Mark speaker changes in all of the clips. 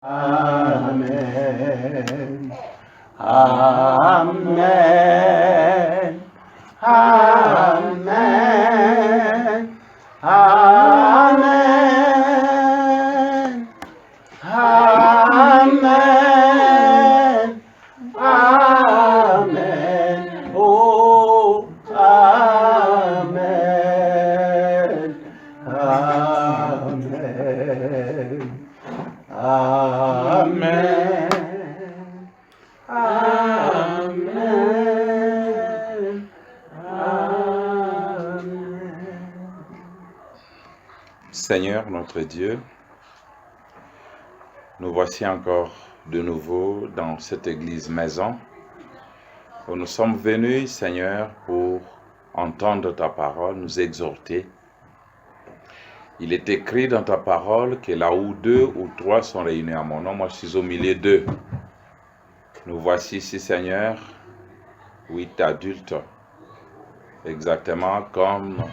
Speaker 1: Amen. Amen. Amen. Amen. Amen. Amen. Oh, amen. Amen. Amen. Amen. Amen.
Speaker 2: Seigneur notre Dieu, nous voici encore de nouveau dans cette église maison où nous sommes venus, Seigneur, pour entendre ta parole, nous exhorter. Il est écrit dans ta parole que là où 2 ou 3 sont réunis à mon nom, moi je suis au milieu d'eux. Nous voici ici, Seigneur, 8 adultes, exactement comme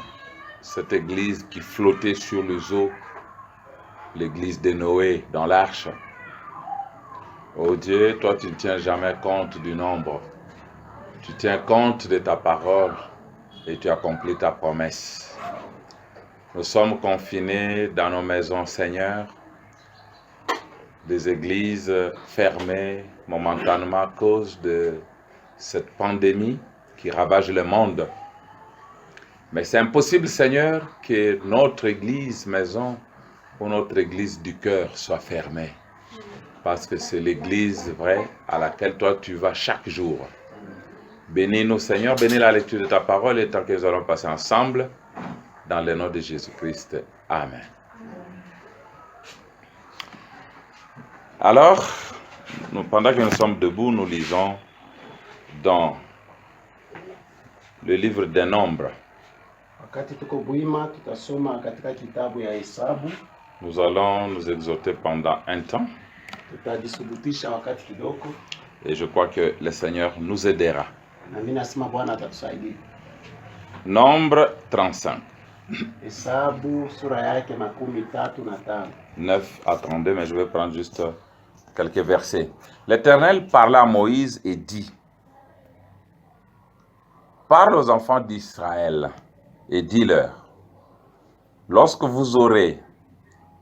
Speaker 2: cette église qui flottait sur les eaux, l'église de Noé dans l'arche. Oh Dieu, toi tu ne tiens jamais compte du nombre. Tu tiens compte de ta parole et tu accomplis ta promesse. Nous sommes confinés dans nos maisons, Seigneur, des églises fermées momentanément à cause de cette pandémie qui ravage le monde. Mais c'est impossible, Seigneur, que notre église maison ou notre église du cœur soit fermée. Parce que c'est l'église vraie à laquelle toi tu vas chaque jour. Bénis-nous, Seigneur, bénis la lecture de ta parole et tant que nous allons passer ensemble, dans le nom de Jésus-Christ. Amen. Alors, pendant que nous sommes debout, nous lisons dans le livre des Nombres. Nous allons nous exhorter pendant un temps. Et je crois que le Seigneur nous aidera. Nombre 35. 9 à 32, mais je vais prendre juste quelques versets. L'Éternel parla à Moïse et dit: parle aux enfants d'Israël et dis-leur, lorsque vous aurez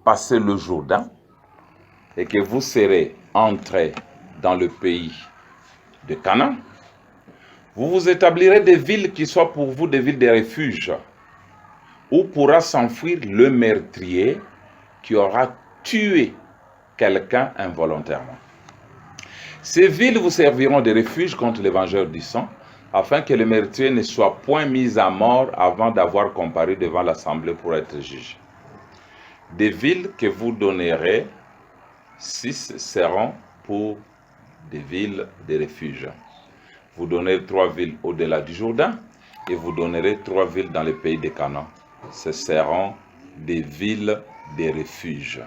Speaker 2: passé le Jourdain et que vous serez entrés dans le pays de Canaan, vous vous établirez des villes qui soient pour vous des villes de refuge, où pourra s'enfuir le meurtrier qui aura tué quelqu'un involontairement. Ces villes vous serviront de refuge contre les vengeurs du sang, afin que le meurtrier ne soit point mis à mort avant d'avoir comparu devant l'assemblée pour être jugé. Des villes que vous donnerez, 6 seront pour des villes de refuge. Vous donnerez 3 villes au-delà du Jourdain, et vous donnerez 3 villes dans le pays de Canaan. Ce seront des villes de refuge.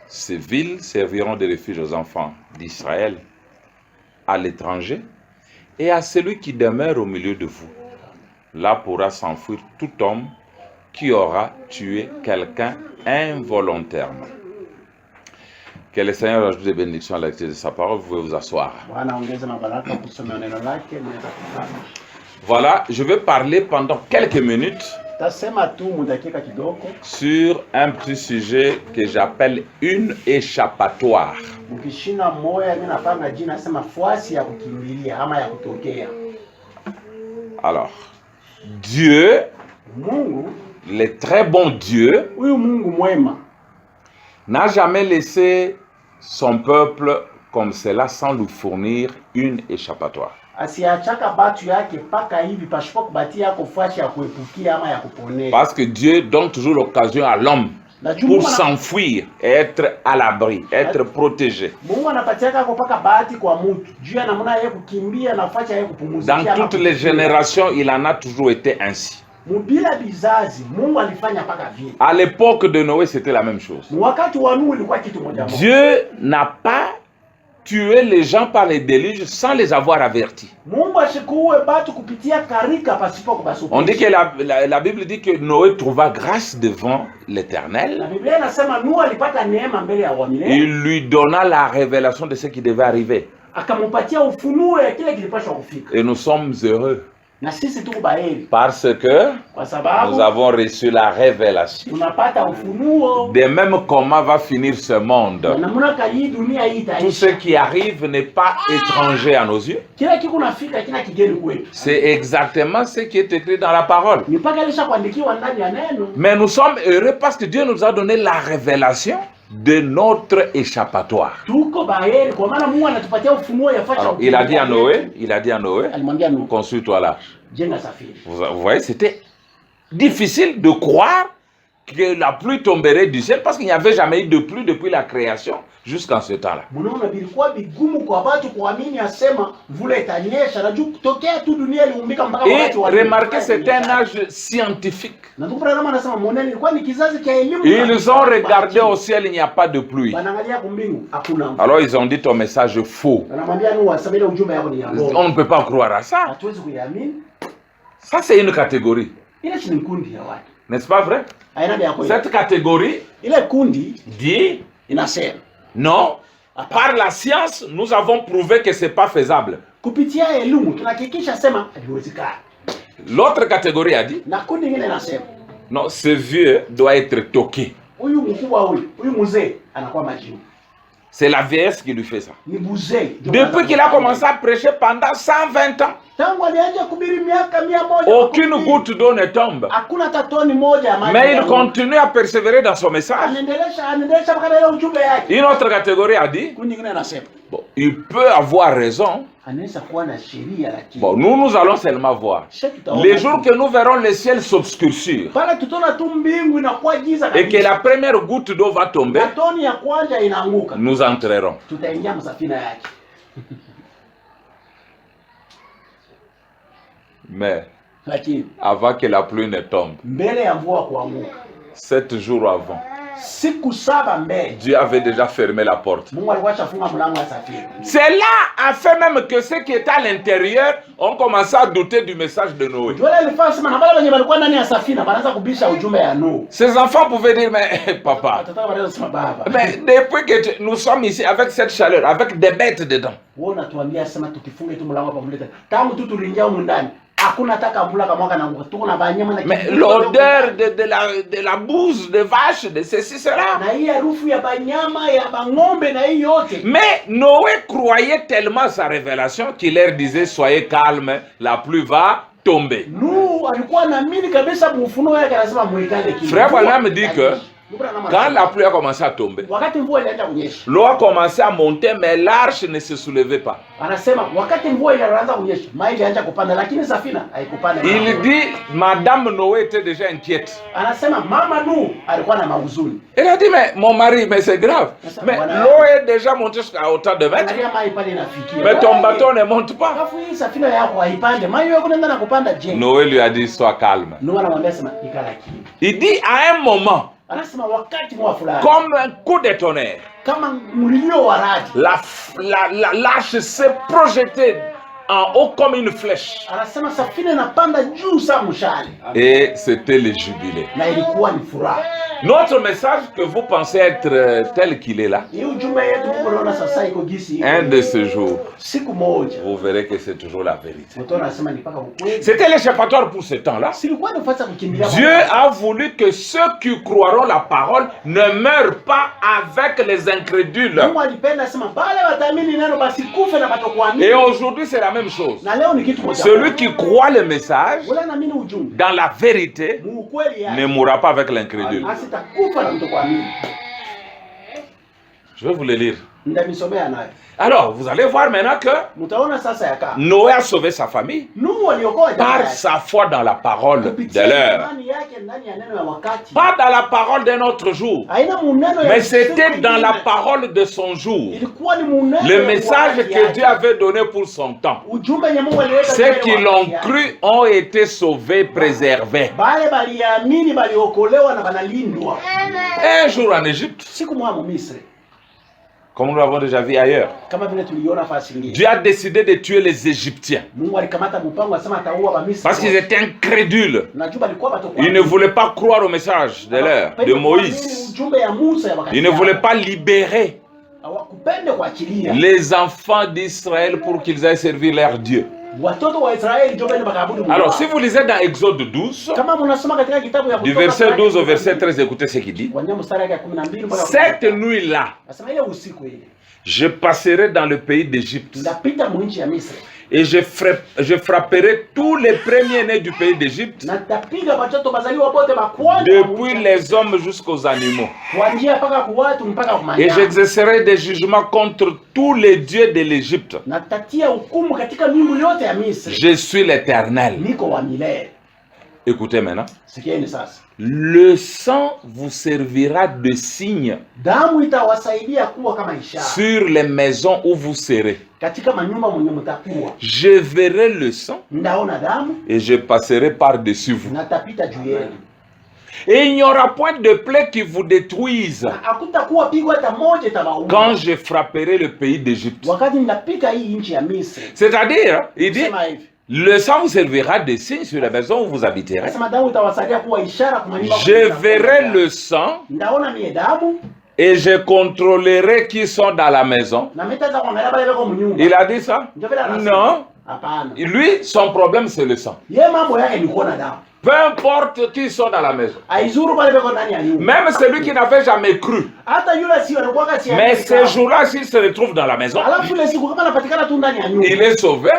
Speaker 2: Ces villes serviront de refuge aux enfants d'Israël, à l'étranger, et à celui qui demeure au milieu de vous. Là pourra s'enfuir tout homme qui aura tué quelqu'un involontairement. Que le Seigneur ajoute des bénédictions à la lecture de sa parole. Vous pouvez vous asseoir. Voilà, je vais parler pendant quelques minutes sur un petit sujet que j'appelle une échappatoire. Alors, Dieu, le très bon Dieu, n'a jamais laissé son peuple comme cela sans lui fournir une échappatoire. Parce que Dieu donne toujours l'occasion à l'homme pour s'enfuir et être à l'abri, être protégé. Dans toutes les générations, il en a toujours été ainsi. À l'époque de Noé, c'était la même chose. Dieu n'a pas tuer les gens par les déluges sans les avoir avertis.
Speaker 1: Mungu asikuue batu kupitia karika pasipo
Speaker 2: On
Speaker 1: kubasupisha.
Speaker 2: dit que la Bible dit que Noé trouva grâce devant l'Éternel.
Speaker 1: Na Biblia inasema Nuhu alipata neema mbele ya wamilele.
Speaker 2: Il lui donna la révélation de ce qui devait arriver.
Speaker 1: Akamupatia ufunuo ya kile kilipaswa kufika.
Speaker 2: Et nous sommes heureux
Speaker 1: Na sisi tuko baheri
Speaker 2: parce que
Speaker 1: kwa sababu
Speaker 2: nous avons reçu la révélation
Speaker 1: tunapata ufunuo
Speaker 2: de même comment va finir ce monde.
Speaker 1: na namna kali dunia hii
Speaker 2: Tout ce
Speaker 1: itaisha.
Speaker 2: qui arrive n'est pas étranger à nos yeux.
Speaker 1: Kila kitu kunafika kina kigeni kwetu.
Speaker 2: C'est exactement ce qui est écrit dans la parole.
Speaker 1: Ni mpaka lisha kuandikiwa ndani ya neno.
Speaker 2: Mais nous sommes heureux parce que Dieu nous a donné la révélation de notre échappatoire.
Speaker 1: Tuko baheri kwa maana Mungu anatupatia ufunuo yafuata.
Speaker 2: Alors, il a dit à Noé,
Speaker 1: Alimwambia Nuhu,
Speaker 2: construis-toi là.
Speaker 1: jenga safiri.
Speaker 2: Vous voyez, c'était difficile de croire que la pluie tomberait du ciel parce qu'il n'y avait jamais eu de pluie depuis la création jusqu'en ce temps-là.
Speaker 1: Mnaona bilikuwa bigumu kwa watu kuamini asema mvula itanyesha na juu kutokea tu dunia iliumbika mpaka
Speaker 2: Et
Speaker 1: wakati wa
Speaker 2: remarquez, c'est un âge scientifique.
Speaker 1: na ndugu Branham anasema moneni ilikuwa ni kizazi cha elimu.
Speaker 2: Ils ont regardé au ciel, il n'y a pas de pluie.
Speaker 1: Wanaangalia kumbingu hakuna mvua.
Speaker 2: Alors ils ont dit ton message est faux.
Speaker 1: Anamwambia Nuhu aseme ile ujumbe yako ni ya
Speaker 2: On
Speaker 1: bongo.
Speaker 2: ne peut pas croire à ça.
Speaker 1: Hatuwezi kuiamini.
Speaker 2: Ça, c'est une catégorie.
Speaker 1: Ile ni kundi ya watu.
Speaker 2: N'est-ce pas vrai?
Speaker 1: Haina vya kweli.
Speaker 2: Cette catégorie
Speaker 1: Ile kundi
Speaker 2: dit
Speaker 1: inasema
Speaker 2: non, par la science, nous avons prouvé que ce n'est pas faisable.
Speaker 1: kupitia elimu tunahakikisha sema haiwezekani.
Speaker 2: L'autre catégorie a dit
Speaker 1: Na kundi ingine inasema
Speaker 2: non, ce vieux doit être toqué.
Speaker 1: huyu mkubwa huyu mzee anakuwa majini.
Speaker 2: C'est la vieillesse qui lui fait ça.
Speaker 1: Ni mzee.
Speaker 2: Depuis qu'il a commencé à prêcher pendant 120 ans,
Speaker 1: tangu alianza kuhubiri miaka 100.
Speaker 2: aucune goutte d'eau ne tombe.
Speaker 1: Hakuna hata toni moja ya maji.
Speaker 2: Mais il continue à persévérer dans son message.
Speaker 1: Anaendelea mpaka ile ujumbe yake.
Speaker 2: Une autre catégorie a dit
Speaker 1: Kundi ingine anasema
Speaker 2: bon, il peut avoir raison.
Speaker 1: anaweza kuwa na sheria lakini.
Speaker 2: Bon, nous allons seulement voir. Les jours que nous verrons le ciel s'obscurcir
Speaker 1: pale tutaona tu mbingu inakuwa giza
Speaker 2: et que la première goutte d'eau va tomber,
Speaker 1: na toni ya kwanza inaanguka.
Speaker 2: nous entrerons.
Speaker 1: Tutaingia msafina yake.
Speaker 2: Mais
Speaker 1: Lakini
Speaker 2: avant que la pluie ne tombe,
Speaker 1: mbele ya mvua kuanguka
Speaker 2: 7 jours avant,
Speaker 1: siku 7 mbele
Speaker 2: Dieu avait déjà fermé la porte.
Speaker 1: Mungu alikuwa ashafunga mlango wa safina.
Speaker 2: Cela a fait même que ceux qui étaient à l'intérieur ont commencé à douter du message de Noé.
Speaker 1: Ndio alifanya sema na wale wenye walikuwa ndani ya safina wanaanza kubisha ujumbe ya Nuhu.
Speaker 2: Ces enfants pouvaient dire, mais papa,
Speaker 1: Watataka wale wasema baba.
Speaker 2: mais depuis que nous sommes ici avec cette chaleur, avec des bêtes dedans,
Speaker 1: Wewe unatuambia sema tukifunga tu mlango hapa mleta. Tangu tu tuliingia huko ndani. Hakuna hata kamvula kama mwaka na nguo. Tuko na banyama na
Speaker 2: mais l'odeur de la bouse de vache, de ceci, cela.
Speaker 1: na hii harufu ya banyama ya bang'ombe na hii yote.
Speaker 2: Mais Noé croyait tellement à sa révélation qu'il leur disait, soyez calmes, la pluie va tomber.
Speaker 1: Nuhu alikuwa anaamini kabisa mfunuo yake, anasema muikale kitu.
Speaker 2: Frère Branham me dit que quand la pluie a commencé à tomber,
Speaker 1: wakati mvua ilianza kunyesha,
Speaker 2: l'eau a commencé à monter, mais l'arche ne se soulevait pas.
Speaker 1: anasema wakati mvua ilianza kunyesha, maji ilianza kupanda lakini safina haikupanda.
Speaker 2: Il dit, Madame Noé était déjà inquiète.
Speaker 1: Anasema mama Nuhu alikuwa na mahuzuni.
Speaker 2: Elle a dit, mais mon mari, mais c'est grave. Mais l'eau est déjà montée jusqu'à hauteur de 20.
Speaker 1: Angalia maji pale inafikia.
Speaker 2: Mais ton bateau ne monte pas.
Speaker 1: Alafu hii safina yako haipande. Maji yako nenda na kupanda je?
Speaker 2: Noé lui a dit, sois calme.
Speaker 1: Nuhu anamwambia sema ikala kimya.
Speaker 2: Il dit, à un moment,
Speaker 1: Anasema wakati mwa fulani
Speaker 2: comme un coup de tonnerre,
Speaker 1: kama mlio wa radi,
Speaker 2: l'arche s'est projetée en haut comme une flèche.
Speaker 1: anasema safina inapanda juu saa mshale.
Speaker 2: Et c'était le jubilé.
Speaker 1: Na ilikuwa ni furaha.
Speaker 2: Notre message que vous pensez être tel qu'il est là,
Speaker 1: Hii ujumbe yetu Mungu anaona sasa iko gisi.
Speaker 2: un de ces jours,
Speaker 1: Siku moja
Speaker 2: vous verrez que c'est toujours la vérité.
Speaker 1: mtoto anasema ni paka ukweli.
Speaker 2: C'était l'échappatoire pour ce temps-là.
Speaker 1: Silikuwa nafasi ya kukimbilia.
Speaker 2: Dieu a voulu que ceux qui croiront la parole ne meurent pas avec les incrédules.
Speaker 1: Mungu alipenda sema bale wataamini neno basi kufe na batokuamini.
Speaker 2: Et aujourd'hui, c'est la même chose.
Speaker 1: Na leo ni kitu moja.
Speaker 2: Celui qui croit le message
Speaker 1: wala anaamini ujumbe
Speaker 2: dans la vérité
Speaker 1: mu ukweli yake,
Speaker 2: ne mourra pas avec l'incrédule.
Speaker 1: asitakufa na mtokuamini.
Speaker 2: Je vais vous le lire.
Speaker 1: Ndamisomea nayo.
Speaker 2: Alors, vous allez voir maintenant que
Speaker 1: Mtaona sasa yaka.
Speaker 2: Noé a sauvé sa famille
Speaker 1: Nuhu aliokoa jamaa
Speaker 2: par
Speaker 1: yake.
Speaker 2: sa foi dans la parole de
Speaker 1: Kupitia
Speaker 2: l'heure.
Speaker 1: imani yake ndani ya neno ya wakati.
Speaker 2: Pas dans la parole d'un autre jour,
Speaker 1: Haina muneno ya
Speaker 2: mais c'était
Speaker 1: siku
Speaker 2: dans la
Speaker 1: ingine.
Speaker 2: parole de son jour.
Speaker 1: Ilikuwa ni muneno
Speaker 2: Le
Speaker 1: ya
Speaker 2: message
Speaker 1: wakati
Speaker 2: que
Speaker 1: yake.
Speaker 2: Dieu avait donné pour son temps.
Speaker 1: Ujumbe yenye Mungu aliweka
Speaker 2: Ceux
Speaker 1: mbele
Speaker 2: qui
Speaker 1: wakati
Speaker 2: l'ont
Speaker 1: yake.
Speaker 2: cru ont été sauvés, préservés.
Speaker 1: Bale baliamini baliokolewa na banalindwa.
Speaker 2: Un jour en Égypte,
Speaker 1: Siku moja mu Misri
Speaker 2: comme nous l'avons déjà vu ailleurs.
Speaker 1: Kama vile tuliona fasi nyingine.
Speaker 2: Dieu a décidé de tuer les Égyptiens
Speaker 1: Mungu alikamata mpango asema ataua wa Misri.
Speaker 2: parce qu'ils étaient incrédules.
Speaker 1: Najua balikuwa watu
Speaker 2: Ils ne voulaient pas croire au message de l'heure de Moïse.
Speaker 1: Ujumbe ya Musa ya wakati.
Speaker 2: Ils ne voulaient pas libérer
Speaker 1: hawakupenda kuachilia
Speaker 2: les enfants d'Israël pour qu'ils aillent servir leur Dieu.
Speaker 1: watoto wa Israeli ndio bali makaabudu Mungu.
Speaker 2: Alors, si vous lisez dans Exode 12,
Speaker 1: kama mnasoma katika kitabu ya
Speaker 2: du
Speaker 1: Kutoka
Speaker 2: verset 12 au verset 13, écoutez ce qu'il dit.
Speaker 1: kuanzia mstari ya 12 mpaka
Speaker 2: Cette nuit-là,
Speaker 1: nasema ile usiku ile
Speaker 2: je passerai dans le pays d'Égypte
Speaker 1: ndapita mu nchi ya Misri
Speaker 2: et je frapperai tous les premiers-nés du pays d'Égypte,
Speaker 1: na nitapiga watoto bazaliwa wote wa kwanza
Speaker 2: depuis les hommes jusqu'aux animaux.
Speaker 1: kuanzia mpaka kwa watu mpaka kwa
Speaker 2: Et
Speaker 1: wanyama.
Speaker 2: j'exercerai des jugements contre tous les dieux de l'Égypte.
Speaker 1: Na tatia hukumu katika miungu yote ya Misri.
Speaker 2: Je suis l'Éternel.
Speaker 1: Niko wa milele.
Speaker 2: Écoutez maintenant.
Speaker 1: Sikieni sasa.
Speaker 2: Le sang vous servira de signe
Speaker 1: Damu itawasaidia kuwa kama ishara
Speaker 2: sur les maisons où vous serez.
Speaker 1: katika manyumba mwenye mtakuwa.
Speaker 2: Je verrai le sang
Speaker 1: Ndaona damu
Speaker 2: et je passerai par-dessus vous.
Speaker 1: na tapita juu yenu.
Speaker 2: Et il n'y aura point de plaie qui vous détruise
Speaker 1: Na hakutakuwa pigo hata moja itawaua.
Speaker 2: quand je frapperai le pays d'Égypte.
Speaker 1: Wakati ninapika hii nchi ya Misri.
Speaker 2: C'est-à-dire, il dit,
Speaker 1: Sema hivi.
Speaker 2: le sang vous servira de signe sur la maison où vous habiterez.
Speaker 1: Nasema damu itawasaidia kuwa ishara kwa manyumba.
Speaker 2: Je verrai le sang
Speaker 1: Ndaona mie damu
Speaker 2: et je contrôlerai qui sont dans la maison.
Speaker 1: na mitaanza kuangalia bale wako mnyumba.
Speaker 2: Il a dit ça?
Speaker 1: Ndio vile anasema.
Speaker 2: Non.
Speaker 1: Hapana.
Speaker 2: Lui, son problème, c'est le sang.
Speaker 1: Yeye mambo yake ni kuona damu.
Speaker 2: Peu importe qui sont dans la maison.
Speaker 1: Aizuru bale wako ndani ya nyumba.
Speaker 2: Même celui qui n'avait jamais cru.
Speaker 1: Hata yule si alikuwa kati ya.
Speaker 2: Mais ce jour-là, s'il se retrouve dans la maison,
Speaker 1: Alafu ile siku kama anapatikana tu ndani ya nyumba.
Speaker 2: il est sauvé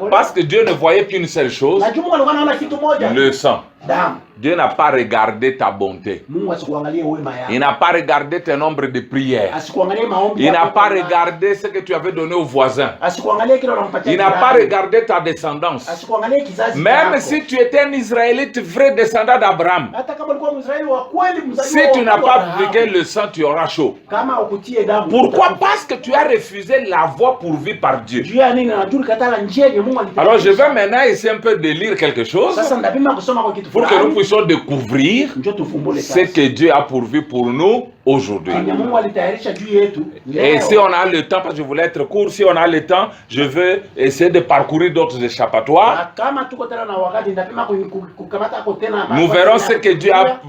Speaker 2: parce que Dieu ne voyait qu'une seule chose,
Speaker 1: Na Mungu alikuwa anaona kitu moja.
Speaker 2: le sang.
Speaker 1: Damu.
Speaker 2: Dieu n'a pas regardé ta bonté.
Speaker 1: Mungu asikuangalie wema yako.
Speaker 2: Il n'a pas regardé tes nombres de prières.
Speaker 1: Asikuangalie maombi
Speaker 2: Il
Speaker 1: yako.
Speaker 2: n'a pas regardé ce que tu avais donné aux voisins.
Speaker 1: Asikuangalie kile unampatia.
Speaker 2: Il n'a pas
Speaker 1: jirani.
Speaker 2: regardé ta descendance.
Speaker 1: Asikuangalie kizazi
Speaker 2: Même
Speaker 1: chako.
Speaker 2: si tu étais un Israélite vrai descendant d'Abraham,
Speaker 1: Hata kama ulikuwa Mwisraeli wa kweli
Speaker 2: si
Speaker 1: mzaliwa
Speaker 2: tu n'as
Speaker 1: wa
Speaker 2: pas
Speaker 1: Abrahamu,
Speaker 2: appliqué le sang, tu auras chaud.
Speaker 1: kama ukutie damu.
Speaker 2: Pourquoi? Parce que tu as refusé la voie pourvue par Dieu.
Speaker 1: Juu ya nini najua katala njia yenye Mungu alitayarisha.
Speaker 2: Alors je vais maintenant essayer un peu de lire quelque chose
Speaker 1: Sasa ndapima kusoma kwa kitu
Speaker 2: pour que nous
Speaker 1: fulani.
Speaker 2: puissions découvrir
Speaker 1: Njoo tufumbule
Speaker 2: ce
Speaker 1: sasa.
Speaker 2: que Dieu a pourvu pour nous aujourd'hui.
Speaker 1: Yenye Mungu alitayarisha juu yetu.
Speaker 2: Et
Speaker 1: leo.
Speaker 2: si on a le temps, parce que je voulais être court, si on a le temps, je vais essayer de parcourir d'autres échappatoires.
Speaker 1: Na kama tuko tena na wakati ndapima kukamata ako tena.
Speaker 2: Nous verrons ce que Dieu a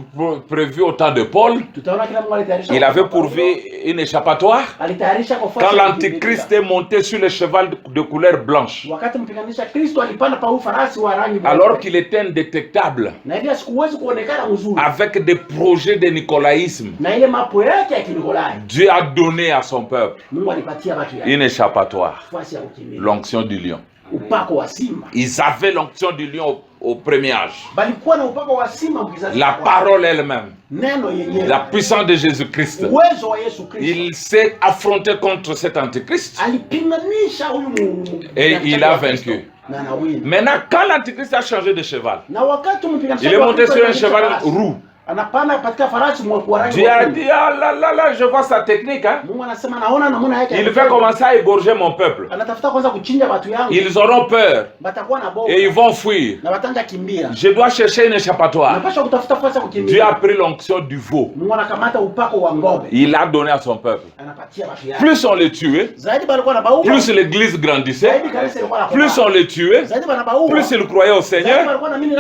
Speaker 2: prévu au temps de Paul.
Speaker 1: Tutaona kila Mungu alitayarisha.
Speaker 2: Il avait pourvu une échappatoire
Speaker 1: alitayarisha kwa
Speaker 2: quand
Speaker 1: fasi ya
Speaker 2: l'Antichrist est monté sur le cheval de couleur blanche,
Speaker 1: wakati mpiganisha Kristo alipanda pa farasi wa rangi
Speaker 2: alors qu'il était indétectable,
Speaker 1: na hivi asikuwezi kuonekana mzuri
Speaker 2: avec des projets de nicolaïsme.
Speaker 1: na ile mapo yake ya Kinikolai.
Speaker 2: Dieu a donné à son peuple
Speaker 1: Mungu alipatia watu yake
Speaker 2: une échappatoire,
Speaker 1: fasi ya kukimbia.
Speaker 2: l'onction du lion.
Speaker 1: Upako wa simba.
Speaker 2: Ils avaient l'onction du lion au premier âge.
Speaker 1: Balikuwa na upako wa simba mkizazi.
Speaker 2: La parole elle-même,
Speaker 1: Neno yenyewe.
Speaker 2: la puissance de Jésus-Christ.
Speaker 1: Uwezo wa Yesu Kristo.
Speaker 2: Il s'est affronté contre cet antichrist
Speaker 1: Alipinganisha huyu
Speaker 2: et il a vaincu.
Speaker 1: Na nawini.
Speaker 2: Maintenant, quand l'antichrist a changé de cheval,
Speaker 1: Na wakati mpiganisha
Speaker 2: il est monté sur un cheval roux.
Speaker 1: Anapanda katika farasi mwa rangi.
Speaker 2: Dieu a dit, ah là là là, je vois sa technique. Hein.
Speaker 1: Mungu anasema naona namna yake.
Speaker 2: Il veut commencer à égorger mon peuple.
Speaker 1: Anatafuta kwanza kuchinja watu yangu.
Speaker 2: Ils auront peur
Speaker 1: Batakuwa na boga.
Speaker 2: et ils vont fuir.
Speaker 1: Na watanja kimbia.
Speaker 2: Je dois chercher une échappatoire.
Speaker 1: Anapaswa kutafuta fasi ya kukimbia.
Speaker 2: Dieu a pris l'onction du veau.
Speaker 1: Mungu anakamata upako wa ng'ombe.
Speaker 2: Il l'a donné à son peuple.
Speaker 1: Anapatia watu yake.
Speaker 2: Plus on les tuait,
Speaker 1: Zaidi balikuwa na bauka.
Speaker 2: plus l'église grandissait,
Speaker 1: Zaidi kanisa ilikuwa na
Speaker 2: plus on les tuait,
Speaker 1: Zaidi bana bauka.
Speaker 2: plus ils croyaient au Seigneur,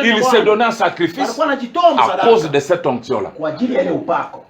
Speaker 2: il se donnait en sacrifice
Speaker 1: Balikuwa anajitoa
Speaker 2: à
Speaker 1: msadaka.
Speaker 2: cause de cette onction-là.
Speaker 1: Kwa ajili ya ile upako.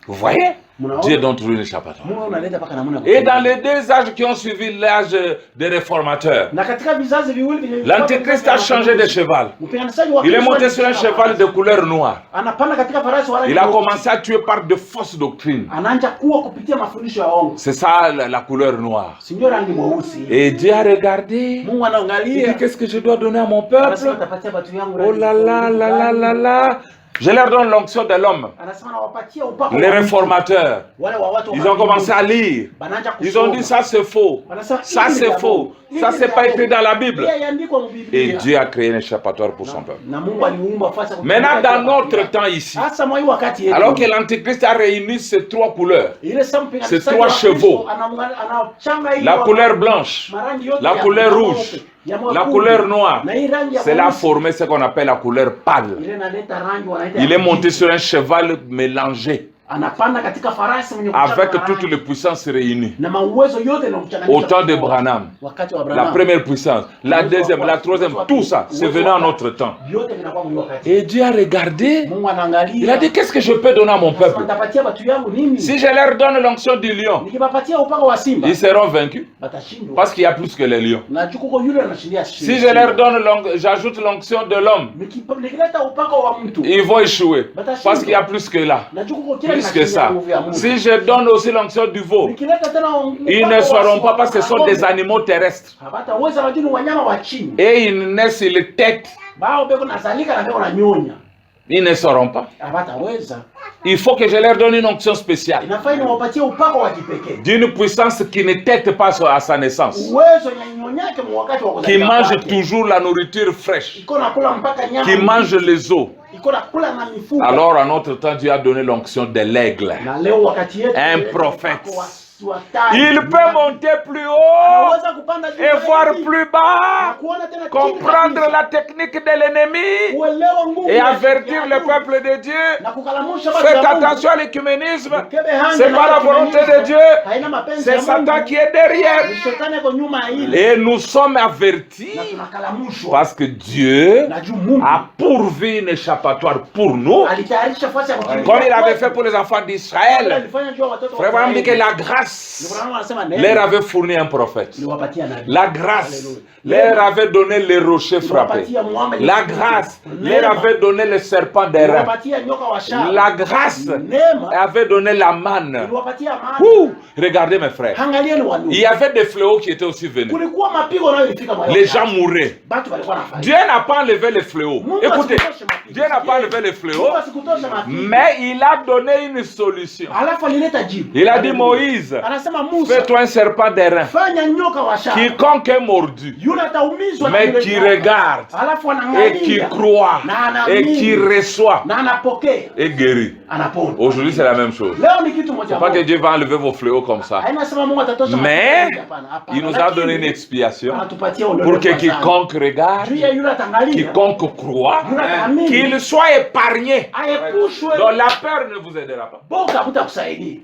Speaker 2: Vous voyez?
Speaker 1: Mnaona?
Speaker 2: Dieu donne toujours une échappatoire.
Speaker 1: Mungu analeta paka namna.
Speaker 2: Et dans les deux âges qui ont suivi l'âge des réformateurs,
Speaker 1: Na katika vizazi viwili vile
Speaker 2: l'antéchrist a changé de cheval.
Speaker 1: Mpiganishaji wa
Speaker 2: Il est
Speaker 1: Kristo
Speaker 2: monté sur un cheval de couleur noire.
Speaker 1: anapanda katika farasi wa rangi.
Speaker 2: Il a commencé à tuer par de fausses doctrines.
Speaker 1: Anaanza kuwa kupitia mafundisho ya uongo.
Speaker 2: C'est ça la couleur noire.
Speaker 1: Sio rangi mweusi.
Speaker 2: Et Dieu a regardé.
Speaker 1: Mungu
Speaker 2: Il
Speaker 1: anaangalia.
Speaker 2: dit, qu'est-ce que je dois donner à mon peuple?
Speaker 1: Anasema atapatia watu yangu.
Speaker 2: Oh là là là là là là. Je leur donne l'onction de l'homme.
Speaker 1: Anasema anawapatia upako.
Speaker 2: Les réformateurs,
Speaker 1: Wale wa watu
Speaker 2: ils ont commencé à lire.
Speaker 1: Banaanza
Speaker 2: Ils ont dit, ça c'est faux. Ça c'est faux. Ça c'est pas écrit dans la Bible. Et Dieu a créé un échappatoire pour son peuple. Maintenant, dans notre temps ici, alors que l'antéchrist a réuni ces trois couleurs, ces trois chevaux, la couleur blanche, la couleur rouge, la couleur noire, cela a formé ce qu'on appelle la couleur pâle. Il est monté sur un cheval mélangé.
Speaker 1: Anapanda katika farasi mwenye
Speaker 2: avec toutes les puissances réunies.
Speaker 1: na mauwezo yote na kuchanganyika.
Speaker 2: Au temps de Branham,
Speaker 1: Wakati wa
Speaker 2: la
Speaker 1: Branham.
Speaker 2: première puissance, la deuxième, la troisième, tout ça, c'est venu en notre temps.
Speaker 1: Yote vinakuwa kwa wakati.
Speaker 2: Et Dieu a regardé,
Speaker 1: Mungu anaangalia.
Speaker 2: il a dit, qu'est-ce que je peux donner à mon peuple?
Speaker 1: Nitapatia watu yangu nini?
Speaker 2: Si je leur donne l'onction du lion,
Speaker 1: Nikipapatia upako wa simba,
Speaker 2: ils seront vaincus,
Speaker 1: batashindwa.
Speaker 2: parce qu'il y a plus que les lions.
Speaker 1: Na jukuko yule anashindia
Speaker 2: Si je leur donne, j'ajoute l'onction de l'homme,
Speaker 1: nikileta upako wa mtu,
Speaker 2: ils vont échouer, parce qu'il y a plus que là,
Speaker 1: na jukuko kile
Speaker 2: plus que ça.
Speaker 1: nguvu ya Mungu.
Speaker 2: Si je donne aussi l'onction du veau,
Speaker 1: Nikileta tena
Speaker 2: ils ne sauront pas parce que ce sont des animaux terrestres.
Speaker 1: Hawataweza wajini wanyama wa chini.
Speaker 2: Et ils naissent, ils têtent.
Speaker 1: Bao beko nazalika na beko na nyonya.
Speaker 2: Ils ne sauront pas.
Speaker 1: Hawataweza.
Speaker 2: Il faut que je leur donne une onction spéciale,
Speaker 1: Inafaa niwapatie upako wa kipekee.
Speaker 2: d'une puissance qui ne tête pas à sa naissance,
Speaker 1: Uwezo nyanyonyake mu wakati wa
Speaker 2: qui
Speaker 1: kuzaliwa
Speaker 2: mange
Speaker 1: kwake.
Speaker 2: toujours la nourriture fraîche,
Speaker 1: Iko nakula mpaka nyama.
Speaker 2: qui mange les os.
Speaker 1: Iko nakula na mifupa.
Speaker 2: Alors, en notre temps, Dieu a donné l'onction de l'aigle.
Speaker 1: Na leo wakati yetu
Speaker 2: Un
Speaker 1: ile
Speaker 2: prophète.
Speaker 1: upako wa tai.
Speaker 2: Il peut monter plus haut
Speaker 1: Anaweza kupanda juu
Speaker 2: et voir
Speaker 1: zaidi.
Speaker 2: plus
Speaker 1: Na
Speaker 2: bas,
Speaker 1: kuona tena chini
Speaker 2: comprendre
Speaker 1: kabisa.
Speaker 2: la technique de l'ennemi
Speaker 1: Kuelewa nguvu
Speaker 2: et
Speaker 1: ya
Speaker 2: avertir
Speaker 1: adui.
Speaker 2: le peuple de Dieu.
Speaker 1: Na kukalamusha watu
Speaker 2: Faites
Speaker 1: wa Mungu.
Speaker 2: attention à l'écuménisme.
Speaker 1: Kebe hanga
Speaker 2: C'est
Speaker 1: na
Speaker 2: pas la
Speaker 1: watu
Speaker 2: volonté
Speaker 1: wengine.
Speaker 2: de Dieu.
Speaker 1: Haina mapenzi
Speaker 2: C'est
Speaker 1: ya
Speaker 2: Satan
Speaker 1: Mungu.
Speaker 2: qui est derrière.
Speaker 1: Ni shetani yuko nyuma ya ile.
Speaker 2: Et nous sommes avertis
Speaker 1: Na tunakalamushwa.
Speaker 2: parce que Dieu
Speaker 1: Na juu Mungu
Speaker 2: a pourvu une échappatoire pour nous,
Speaker 1: alitayarisha nafasi ya kukimbilia.
Speaker 2: comme il avait fait pour les enfants d'Israël.
Speaker 1: Alifanya juu ya watoto wa
Speaker 2: Frère Branham dit
Speaker 1: Israeli.
Speaker 2: que la grâce
Speaker 1: Ndio maana wanasema
Speaker 2: leur
Speaker 1: neema
Speaker 2: avait fourni un prophète.
Speaker 1: iliwapatia nabii.
Speaker 2: La grâce
Speaker 1: Alléluia.
Speaker 2: leur avait donné les rochers frappés.
Speaker 1: Iliwapatia mwamba
Speaker 2: La
Speaker 1: ile-
Speaker 2: grâce
Speaker 1: Neema
Speaker 2: leur avait donné les serpents des reins.
Speaker 1: iliwapatia nyoka wa shaba.
Speaker 2: La grâce
Speaker 1: Neema
Speaker 2: avait donné la manne.
Speaker 1: iliwapatia maana.
Speaker 2: Ouh, regardez mes frères.
Speaker 1: Angalieni wandugu.
Speaker 2: Il y avait des fléaux qui étaient aussi venus.
Speaker 1: Kulikuwa mapigo nayo ilifika mahali.
Speaker 2: Les gens mouraient.
Speaker 1: Batu walikuwa nafanya.
Speaker 2: Dieu n'a pas enlevé les fléaux.
Speaker 1: Mungu
Speaker 2: Écoutez,
Speaker 1: asikutoshe mapigo.
Speaker 2: Dieu n'a pas enlevé les fléaux,
Speaker 1: Mungu asikutoshe mapigo.
Speaker 2: mais il a donné une solution.
Speaker 1: Alafu alileta jibu.
Speaker 2: Il a dit,
Speaker 1: Alléluia.
Speaker 2: Moïse,
Speaker 1: Anasema Musa,
Speaker 2: fais-toi un serpent d'airain.
Speaker 1: fanya nyoka wa shaba.
Speaker 2: Quiconque est mordu,
Speaker 1: Yule ataumizwa na
Speaker 2: mais
Speaker 1: yule
Speaker 2: qui
Speaker 1: nyoka.
Speaker 2: regarde
Speaker 1: Alafu
Speaker 2: et qui
Speaker 1: anaangalia
Speaker 2: croit
Speaker 1: na anaamini
Speaker 2: et qui reçoit
Speaker 1: na anapokea
Speaker 2: est guéri.
Speaker 1: anapona.
Speaker 2: Aujourd'hui, c'est la même chose.
Speaker 1: Leo ni kitu moja.
Speaker 2: C'est pas que Dieu va enlever vos fléaux comme ça.
Speaker 1: Haina sema Mungu atatosha
Speaker 2: Mais
Speaker 1: mapigo, hapana, hapana.
Speaker 2: il nous a
Speaker 1: Lakini,
Speaker 2: donné une expiation
Speaker 1: anatupatia ule
Speaker 2: pour que
Speaker 1: uwezo sana.
Speaker 2: quiconque regarde,
Speaker 1: Juu ya yule atangalia,
Speaker 2: quiconque croit,
Speaker 1: yule ataamini,
Speaker 2: qu'il soit épargné.
Speaker 1: aepushwe.
Speaker 2: Donc la peur ne vous aidera pas.
Speaker 1: Boka hutakusaidia.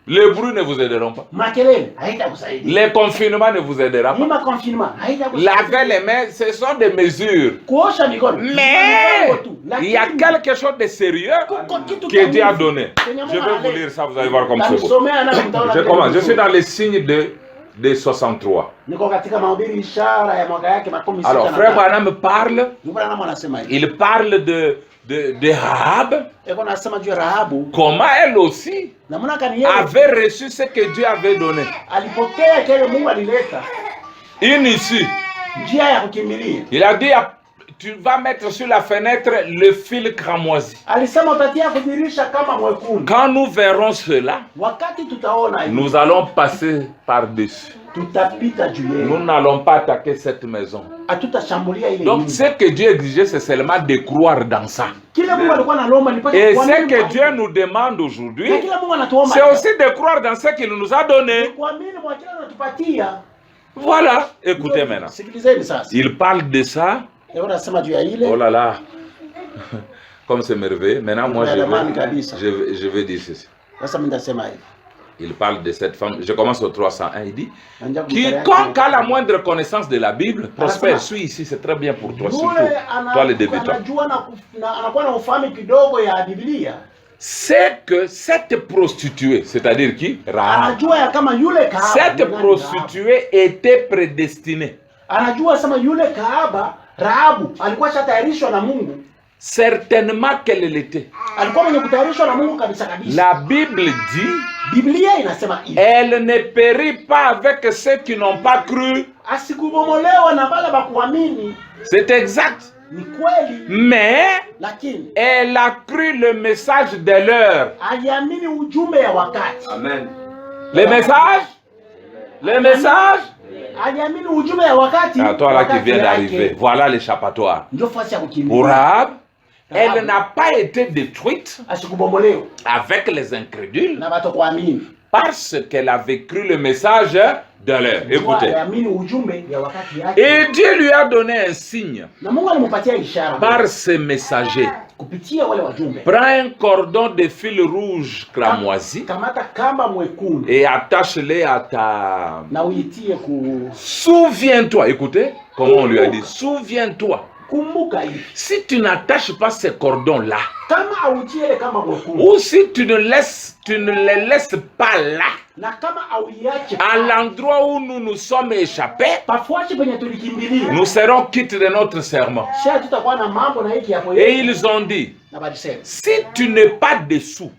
Speaker 2: Les bruits ne vous aideront pas.
Speaker 1: Makelele haitakusaidia.
Speaker 2: Les confinements ne vous aideront pas.
Speaker 1: Lima confinement haitakusaidia.
Speaker 2: Laver les mains, ce sont des mesures.
Speaker 1: Kuosha mikono.
Speaker 2: Mais
Speaker 1: Mipango tu.
Speaker 2: il y a
Speaker 1: Lakini,
Speaker 2: quelque chose de sérieux
Speaker 1: kuko kitu
Speaker 2: que Dieu a
Speaker 1: kamili.
Speaker 2: donné.
Speaker 1: Kwenye
Speaker 2: Je
Speaker 1: Mungu
Speaker 2: vais vous
Speaker 1: analeta.
Speaker 2: lire ça, vous allez voir comme c'est beau.
Speaker 1: Namsomea na mtaona
Speaker 2: Je
Speaker 1: vile
Speaker 2: commence. Je
Speaker 1: vizuri.
Speaker 2: suis dans les signes de 63.
Speaker 1: Niko katika mahubiri ishara ya mwaka yake 16.
Speaker 2: Alors, frère Branham parle,
Speaker 1: Ndugu Branham anasema hivi.
Speaker 2: il parle de Rahab,
Speaker 1: Eko nasema juu ya Rahabu.
Speaker 2: comment elle aussi
Speaker 1: Namna kani yeye
Speaker 2: avait reçu ce que Dieu avait donné.
Speaker 1: alipokea kile Mungu alileta.
Speaker 2: Une issue.
Speaker 1: Njia ya kukimbilia.
Speaker 2: Il a dit, tu vas mettre sur la fenêtre le fil cramoisi.
Speaker 1: Alisema utatia kudirisha kama mwekundu.
Speaker 2: Quand nous verrons cela,
Speaker 1: Wakati tutaona hivi,
Speaker 2: nous allons passer par-dessus.
Speaker 1: tutapita juu
Speaker 2: Nous
Speaker 1: yenu.
Speaker 2: n'allons pas attaquer cette maison.
Speaker 1: Hatutashambulia ile
Speaker 2: Donc
Speaker 1: nyumba.
Speaker 2: ce que Dieu exigeait, c'est seulement de croire dans ça.
Speaker 1: Kile Mungu alikuwa analomba ni
Speaker 2: Et
Speaker 1: pale
Speaker 2: ce que Dieu nous demande aujourd'hui,
Speaker 1: na kile Mungu anatuomba
Speaker 2: c'est aussi de croire dans ce qu'il nous a donné.
Speaker 1: kuamini kwa kile anatupatia.
Speaker 2: Voilà. Écoutez maintenant.
Speaker 1: Sikilizeni sasa.
Speaker 2: Il parle de ça.
Speaker 1: Leo nasema juu ya ile.
Speaker 2: Oh là là. Comme c'est merveilleux. Maintenant, moi, je vais dire ceci.
Speaker 1: Sasa mimi nitasema hivi.
Speaker 2: Il parle de cette femme. Je commence au 301. Il dit, quiconque a la moindre connaissance de la Bible, prospère. Suis ici, c'est très bien pour toi, surtout toi le débutant.
Speaker 1: Anajua na anakuwa na ufahamu kidogo ya Biblia.
Speaker 2: C'est que cette prostituée, c'est-à-dire qui? Rahab.
Speaker 1: Anajua ya kama yule kahaba.
Speaker 2: Cette prostituée était prédestinée.
Speaker 1: Anajua sema yule kahaba Rahabu alikuwa shatayarishwa na Mungu.
Speaker 2: Certainement qu'elle l'était.
Speaker 1: Alikuwa mwenye kutayarishwa na Mungu kabisa kabisa.
Speaker 2: La Bible dit,
Speaker 1: Biblia inasema hivi.
Speaker 2: elle ne périt pas avec ceux qui n'ont pas cru.
Speaker 1: Asikubomolewa na wale bakuamini.
Speaker 2: C'est exact.
Speaker 1: Ni kweli.
Speaker 2: Mais
Speaker 1: Lakini
Speaker 2: elle a cru le message de l'heure.
Speaker 1: aliamini ujumbe ya wakati.
Speaker 2: Amen. Le message? Le message?
Speaker 1: Aliamini ujumbe ya wakati.
Speaker 2: Ah, toi là qui viens
Speaker 1: yake.
Speaker 2: d'arriver, voilà l'échappatoire.
Speaker 1: Ndio fasi ya kukimbia.
Speaker 2: Pour Rahab, elle n'a pas été détruite
Speaker 1: Asikubomolewa
Speaker 2: avec les incrédules,
Speaker 1: na watu kuamini.
Speaker 2: parce qu'elle avait cru le message de l'heure. Écoutez. Et Dieu lui a donné un signe par ses messagers. Prends un cordon de fil rouge cramoisi et attache-les à ta... Souviens-toi, écoutez, comment on lui a dit, souviens-toi. Si tu n'attaches pas ces cordons-là, ou si tu ne les laisses pas là, à l'endroit où nous nous sommes échappés, nous serons quittes de notre serment. Et ils ont dit, si tu n'es pas dessous,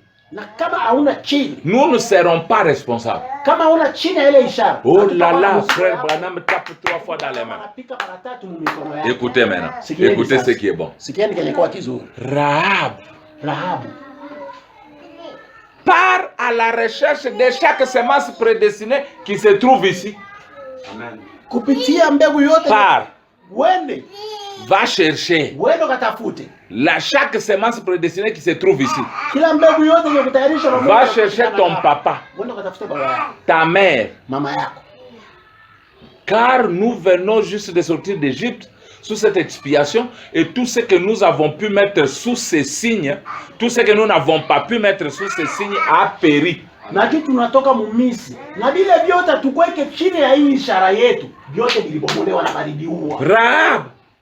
Speaker 2: nous ne serons pas responsables. Oh là là, frère Branham tape 3 fois dans les mains. Écoutez maintenant. Écoutez ce qui est bon. Rahab part à la recherche de chaque semence prédestinée qui se trouve ici.
Speaker 1: Amen.
Speaker 2: Part. Va chercher chaque semence prédestinée qui se trouve ici. Va chercher ton papa, ta mère. Car nous venons juste de sortir d'Égypte sous cette expiation, et tout ce que nous avons pu mettre sous ces signes, tout ce que nous n'avons pas pu mettre sous ces signes a péri.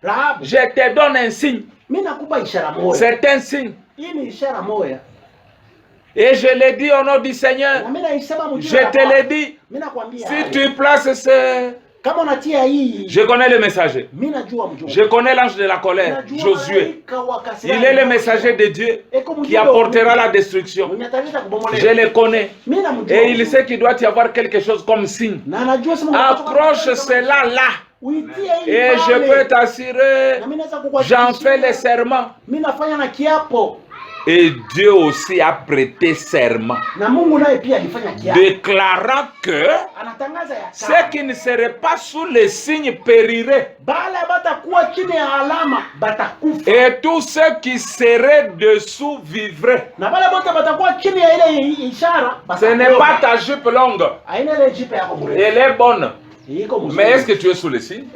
Speaker 2: Rahab, je te donne un signe. C'est un signe. Et je l'ai dit au nom du Seigneur. Je te l'ai dit. Si tu places ce... Je connais le messager. Je connais l'ange de la colère, Josué. Il est le messager de Dieu qui apportera la destruction. Je le connais. Et il sait qu'il doit y avoir quelque chose comme signe. Accroche cela là. Et je peux t'assurer, j'en fais les serments. Et Dieu aussi a prêté serment, déclarant que ceux qui ne seraient pas sous les signes périraient. Et tous ceux qui seraient dessous vivraient. Ce n'est pas ta jupe longue. Elle est bonne. Mais est-ce que tu es sous les signes?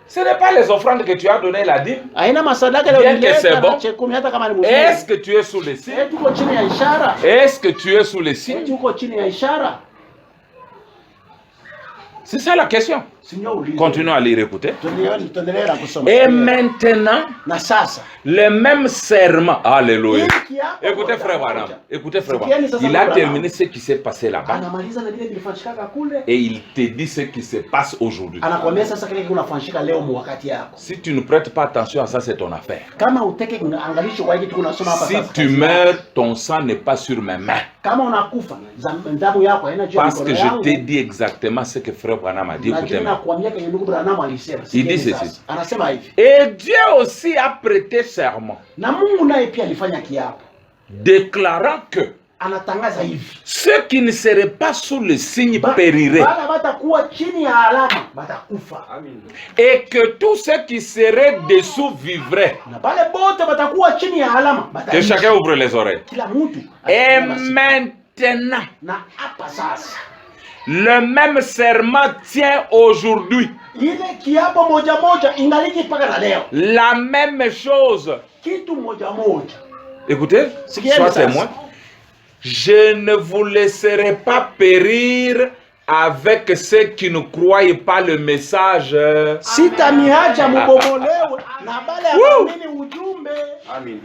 Speaker 2: Ce n'est pas les offrandes que tu as données la dîme. Bien que c'est bon. Est-ce que tu es sous les signes? Est-ce que tu es sous les signes? C'est ça la question. Continuons à lire, écoutez. Et maintenant, le même serment. Alléluia. Écoutez, frère Branham. Écoutez, frère Branham. Il a terminé ce qui s'est passé là-bas. Et il te dit ce qui se passe aujourd'hui. Si tu ne prêtes pas attention à ça, c'est ton affaire. Si tu meurs, ton sang n'est pas sur mes mains. Parce que je t'ai dit exactement ce que frère Branham a dit. Écoutez-moi. Il dit ceci. Et Dieu aussi a prêté serment, déclarant que ceux qui ne seraient pas sous le signe périraient, et que tous ceux qui seraient dessous vivraient. Que chacun ouvre les oreilles. Et maintenant, le même serment tient aujourd'hui. La même chose. Écoutez, sois témoin. Je ne vous laisserai pas périr avec ceux qui ne croient pas le message. Amen.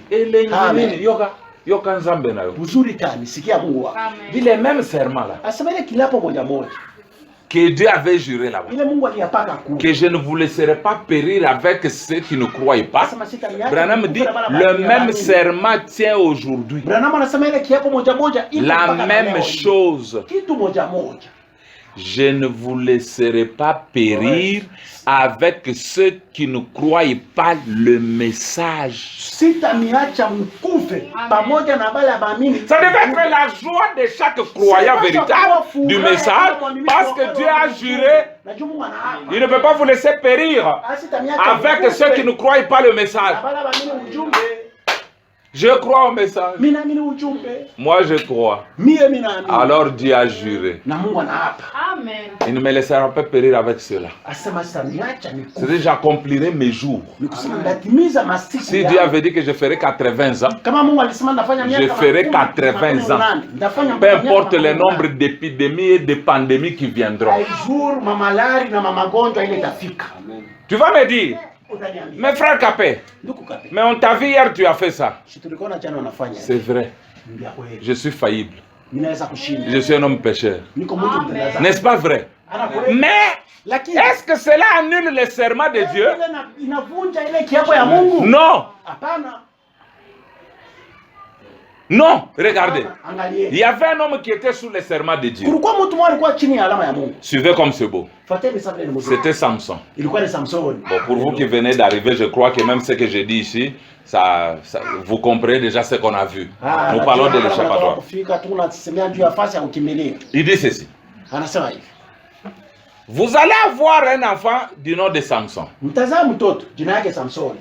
Speaker 2: Il est même serment là que Dieu avait juré là-bas, que je ne vous laisserai pas périr avec ceux qui ne croient pas. Branham dit, le même serment tient aujourd'hui. La même chose. Je ne vous laisserai pas périr avec ceux qui ne croient pas le message. Ça devait être la joie de chaque croyant véritable du message, parce que Dieu a juré, il ne peut pas vous laisser périr avec ceux qui ne croient pas le message. Je crois au message.
Speaker 1: Mimi naamini ujumbe.
Speaker 2: Moi, je crois.
Speaker 1: Mimi naamini.
Speaker 2: Alors Dieu a juré.
Speaker 1: Na Mungu anaapa.
Speaker 3: Amen.
Speaker 2: Il ne me laissera pas périr avec cela.
Speaker 1: Asema sitaniacha nikufe.
Speaker 2: C'est-à-dire, j'accomplirai mes jours.
Speaker 1: Nikusema ndatimiza masiku.
Speaker 2: Si Dieu avait dit que je ferai 80 ans,
Speaker 1: Kama Mungu alisema nafanya miaka
Speaker 2: je ferai 80 ans. Peu importe le nombre d'épidémies et de pandémies qui viendront.
Speaker 1: Haizuru mamalari na mamagonjwa ile itafika.
Speaker 2: Tu vas me dire,
Speaker 1: Utaniambia.
Speaker 2: mais frère Capé,
Speaker 1: Ndugu Kape.
Speaker 2: mais on t'a vu hier, tu as fait ça.
Speaker 1: Tulikuona jana unafanya.
Speaker 2: C'est vrai,
Speaker 1: Ndio kweli.
Speaker 2: je suis faillible.
Speaker 1: Ninaweza kushinda.
Speaker 2: Je suis un homme pécheur.
Speaker 1: Niko mtu mtendaza.
Speaker 2: N'est-ce pas vrai? Mais,
Speaker 1: Lakini
Speaker 2: est-ce que cela annule le serment de Dieu?
Speaker 1: inavunja ile kiapo ya Mungu?
Speaker 2: Non,
Speaker 1: Hapana.
Speaker 2: non, regardez.
Speaker 1: Angalie.
Speaker 2: Il y avait un homme qui était sous le serment de Dieu.
Speaker 1: Kulikuwa mtu mmoja alikuwa chini ya alama ya Mungu.
Speaker 2: Suivez comme c'est beau.
Speaker 1: Fuateni sasa ile mzee.
Speaker 2: C'était Samson.
Speaker 1: Ilikuwa ni Samson.
Speaker 2: Bon, pour vous qui venez d'arriver, je crois que même ce que je dis ici, vous comprenez déjà ce qu'on a vu. Nous parlons de l'échappatoire.
Speaker 1: Kufika tunasemea juu ya fasi ya kukimbilia.
Speaker 2: Il dit ceci.
Speaker 1: Anasema hivi.
Speaker 2: Vous allez avoir un enfant du nom de Samson.
Speaker 1: Mtazaa mtoto jina yake Samson.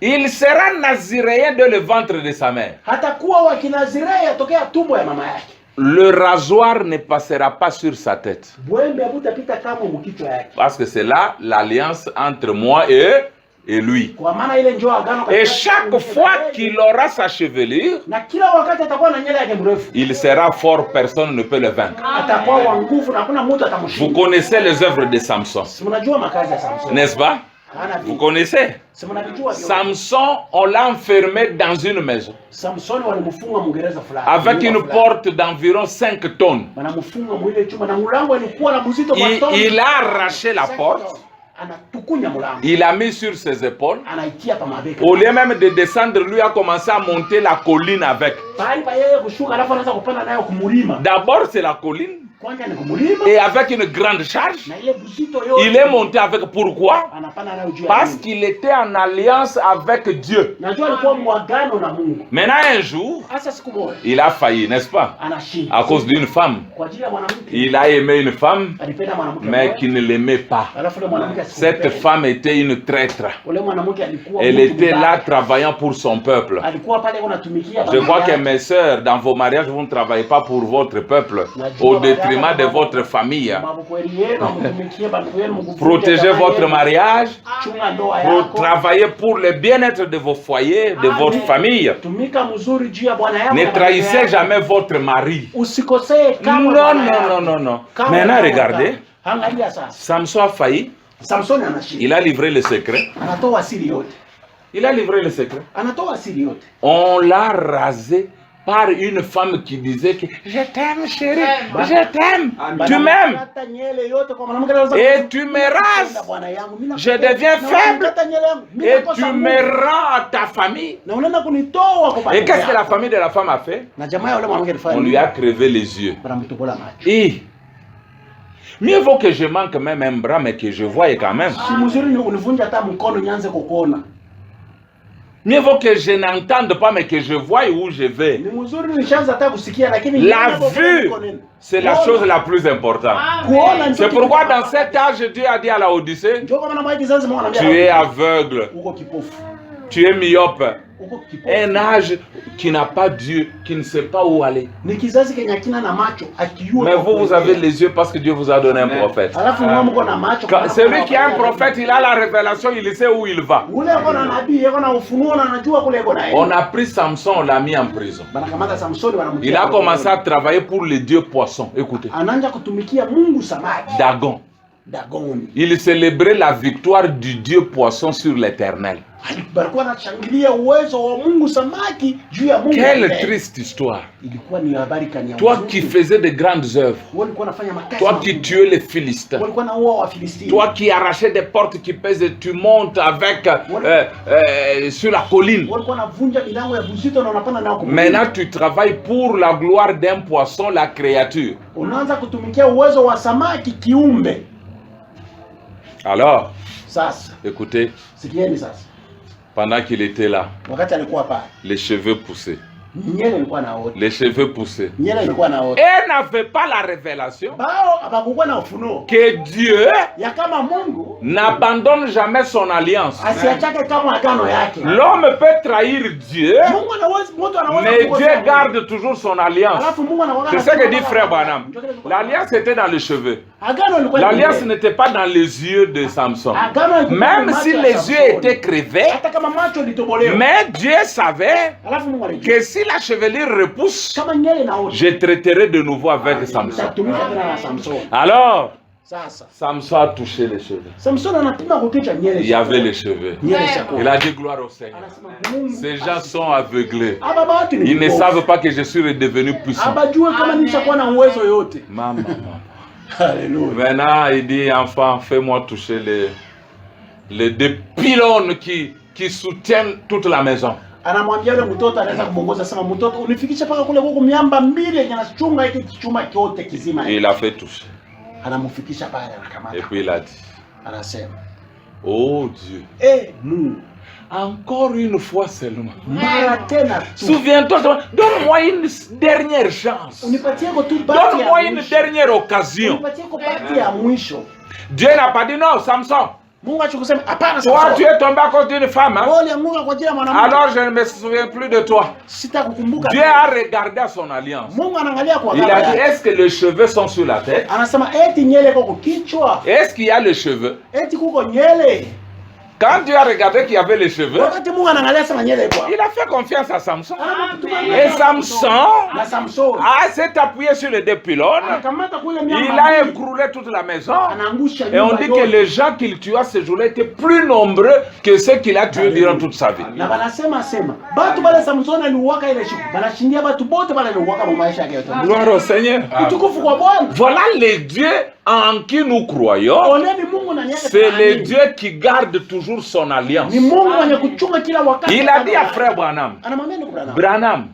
Speaker 2: Il sera naziréen dans le ventre de sa mère.
Speaker 1: Hatakuwa wa Kinazirea tokea tumbo ya mama yake.
Speaker 2: Le rasoir ne passera pas sur sa tête.
Speaker 1: Bwembe habutapita kama mkichwa yake.
Speaker 2: Parce que c'est là l'alliance entre moi et lui.
Speaker 1: Kwa maana ile njoo agano
Speaker 2: Et chaque fois qu'il aura sa chevelure,
Speaker 1: na kila wakati atakuwa na nywele yake mrefu.
Speaker 2: il sera fort, personne ne peut le vaincre.
Speaker 1: Atakuwa wa nguvu na hakuna mtu
Speaker 2: Vous
Speaker 1: atamshinda.
Speaker 2: connaissez les œuvres de Samson,
Speaker 1: Si mnajua makazi ya Samson.
Speaker 2: n'est-ce pas?
Speaker 1: Hana
Speaker 2: Vous
Speaker 1: vitu.
Speaker 2: connaissez?
Speaker 1: Si mnavijua vyote.
Speaker 2: Samson, on l'a enfermé dans une maison
Speaker 1: Samson walimfunga Mwingereza fulani.
Speaker 2: avec une
Speaker 1: Fulani.
Speaker 2: porte d'environ 5 tonnes.
Speaker 1: Wanamfunga mwile chuma na mlango alikuwa na mzito kwa toni.
Speaker 2: Il a arraché la porte,
Speaker 1: Anatukunya mlango.
Speaker 2: il a mis sur ses épaules.
Speaker 1: Anaitia pa mabeka.
Speaker 2: Au lieu même de descendre, lui a commencé à monter la colline avec.
Speaker 1: Pahali pa yeye kushuka alafu anaanza kupanda nayo kumulima.
Speaker 2: D'abord, c'est la colline.
Speaker 1: Kwanza ni kumulima.
Speaker 2: Et avec une grande charge,
Speaker 1: Na ile mzito yote.
Speaker 2: il est monté avec. Pourquoi?
Speaker 1: Anapanda nayo juu ya.
Speaker 2: Parce
Speaker 1: nini.
Speaker 2: qu'il était en alliance avec Dieu.
Speaker 1: Najua alikuwa mwagano na Mungu.
Speaker 2: Maintenant, un jour,
Speaker 1: Hasa siku moja
Speaker 2: il a failli, n'est-ce pas?
Speaker 1: anashinda.
Speaker 2: À cause d'une femme.
Speaker 1: Kwa ajili ya mwanamke.
Speaker 2: Il a aimé une femme,
Speaker 1: Alipenda mwanamke.
Speaker 2: mais
Speaker 1: mmoja.
Speaker 2: qui ne l'aimait pas.
Speaker 1: Alafu ile mwanamke
Speaker 2: Cette
Speaker 1: asikupenda.
Speaker 2: femme était une traître.
Speaker 1: Ule mwanamke alikuwa
Speaker 2: Elle
Speaker 1: mtu
Speaker 2: était
Speaker 1: mbaya.
Speaker 2: là travaillant pour son peuple.
Speaker 1: Alikuwa pale kunatumikia.
Speaker 2: Je vois que mes sœurs, dans vos mariages, vous ne travaillez pas pour votre peuple, au détriment de votre famille. Protégez votre mariage, travaillez pour le bien-être de vos foyers, de votre famille. Ne trahissez jamais votre mari. Non, non, non, non, non. Maintenant, regardez, Samson a failli. Il a livré le secret. Il a livré le secret. On l'a rasé par une femme qui disait que je t'aime chérie, je t'aime, tu m'aimes et tu me rases, je deviens faible et tu me rends à ta famille. Et qu'est-ce que la famille de la femme a fait? On lui a crevé les yeux. Et mieux vaut que je manque même un bras mais que je voie quand même. Mieux vaut que je n'entende pas, mais que je voie où je vais. La vue, c'est la chose la plus importante. C'est pourquoi dans cet âge, Dieu a dit à la Odyssée, tu es aveugle, tu es myope. Un âge qui n'a pas Dieu, qui ne sait pas où aller. Mais vous, vous avez les yeux parce que Dieu vous a donné un prophète. Celui qui a un prophète, il a la révélation, il sait où il va. On a pris Samson, on l'a mis en prison. Il a commencé à travailler pour les dieux poissons. Écoutez. Dagon. Il célébrait la victoire du dieu poisson sur l'Éternel. Quelle triste histoire. Toi qui faisais de grandes œuvres, toi qui tuais les Philistins, toi qui arrachais des portes qui pèsent, tu montes avec sur la colline. Maintenant tu travailles pour la gloire d'un poisson, la créature. Alors, écoutez, pendant qu'il était là, les cheveux poussaient.
Speaker 1: Nyele ilikuwa naota.
Speaker 2: Les cheveux poussés.
Speaker 1: Nyele ilikuwa naota.
Speaker 2: Elle n'avait pas la révélation
Speaker 1: Bao abakuwa na ufunuo.
Speaker 2: que Dieu
Speaker 1: Ya kama Mungu
Speaker 2: n'abandonne jamais son alliance.
Speaker 1: asiachake kama agano yake.
Speaker 2: L'homme peut trahir Dieu,
Speaker 1: Mungu anaweza mtu anaweza
Speaker 2: mais
Speaker 1: kukosa
Speaker 2: Dieu
Speaker 1: Mungu.
Speaker 2: garde toujours son alliance.
Speaker 1: Alafu Mungu anakuwa
Speaker 2: C'est ce que dit frère Branham. L'alliance était dans les cheveux.
Speaker 1: Agano ilikuwa
Speaker 2: L'alliance n'était pas dans les yeux de Samson.
Speaker 1: Agano ilikuwa
Speaker 2: Même
Speaker 1: macho
Speaker 2: si
Speaker 1: ya
Speaker 2: les
Speaker 1: Samsoni.
Speaker 2: yeux étaient crevés,
Speaker 1: Hata kama macho litobolewa.
Speaker 2: mais Dieu savait
Speaker 1: Alafu Mungu alijua.
Speaker 2: que si la chevelure repousse,
Speaker 1: Kama nyele naota.
Speaker 2: je traiterai de nouveau avec Samson.
Speaker 1: Tatumika tena na Samsoni.
Speaker 2: Alors,
Speaker 1: Sasa
Speaker 2: Samson a touché les cheveux.
Speaker 1: Samsoni anapima kukicha nyele.
Speaker 2: Il y avait les cheveux.
Speaker 1: Nyele zako.
Speaker 2: Il a dit gloire au Seigneur.
Speaker 1: Anasema Mungu.
Speaker 2: Ces gens sont aveuglés.
Speaker 1: Aba watu ni
Speaker 2: Ils ne
Speaker 1: vipofu.
Speaker 2: savent pas que je suis redevenu puissant.
Speaker 1: Abajue kama nishakuwa na uwezo yote.
Speaker 2: Maman.
Speaker 1: Haleluya.
Speaker 2: Maintenant, il dit, enfant, fais-moi toucher les deux pylônes qui soutiennent toute la maison.
Speaker 1: Anamwambia yule mtoto anaweza kumongoza sema mtoto unifikishe paka kule huko miamba mbili yenye nachunga hiki kichuma kyote kizima.
Speaker 2: Et il a fait toucher.
Speaker 1: Anamfikisha pale anakamata.
Speaker 2: Et puis il a dit,
Speaker 1: Anasema,
Speaker 2: oh Dieu,
Speaker 1: Mungu,
Speaker 2: encore une fois seulement.
Speaker 1: mara tena tu.
Speaker 2: Souviens-toi, donne-moi une dernière chance.
Speaker 1: Unipatie ko tu bahati ya
Speaker 2: Donne-moi une
Speaker 1: mwisho.
Speaker 2: dernière occasion.
Speaker 1: Unipatie ko bahati ya mwisho.
Speaker 2: Dieu n'a pas dit non, Samson.
Speaker 1: Mungu achukusema hapana
Speaker 2: Toi,
Speaker 1: sasa.
Speaker 2: tu es tombé à cause d'une femme. Hein?
Speaker 1: Wewe ulianguka kwa ajili ya mwanamke.
Speaker 2: Alors je ne me souviens plus de toi.
Speaker 1: Sitakukumbuka.
Speaker 2: Dieu a regardé à son alliance.
Speaker 1: Mungu anaangalia kwa
Speaker 2: Il
Speaker 1: agano
Speaker 2: a dit,
Speaker 1: yake.
Speaker 2: est-ce que les cheveux sont sur la tête?
Speaker 1: Anasema eti nyele kwa kichwa.
Speaker 2: Est-ce qu'il y a les cheveux?
Speaker 1: Eti kuko nyele.
Speaker 2: Quand Dieu a regardé qu'il y avait les cheveux,
Speaker 1: Wakati Mungu anaangalia sana nyele kwa.
Speaker 2: il a fait confiance à Samson.
Speaker 1: Et
Speaker 2: Et Samson
Speaker 1: Samson
Speaker 2: s'est appuyé sur les deux pylônes.
Speaker 1: anakamata kule
Speaker 2: Il
Speaker 1: miamba.
Speaker 2: a écroulé toute la maison.
Speaker 1: Anaangusha
Speaker 2: Et on
Speaker 1: nyumba
Speaker 2: dit que
Speaker 1: yote.
Speaker 2: les gens qu'il tua ce jour-là étaient plus nombreux que ceux qu'il a tués durant toute sa vie.
Speaker 1: Na banasema sema batu bale Samson aliuwaka ile siku banashindia batu bote bale aliuwaka mu maisha yake yote.
Speaker 2: Gloire au Seigneur.
Speaker 1: Utukufu kwa Bwana.
Speaker 2: Voilà les dieux en qui nous croyons.
Speaker 1: Oneni Mungu na yake.
Speaker 2: C'est le Dieu qui garde toujours son alliance.
Speaker 1: Ni Mungu mwenye kuchunga kila wakati.
Speaker 2: Il a dit à frère Branham,
Speaker 1: Anamwambia ndugu Branham.
Speaker 2: Branham,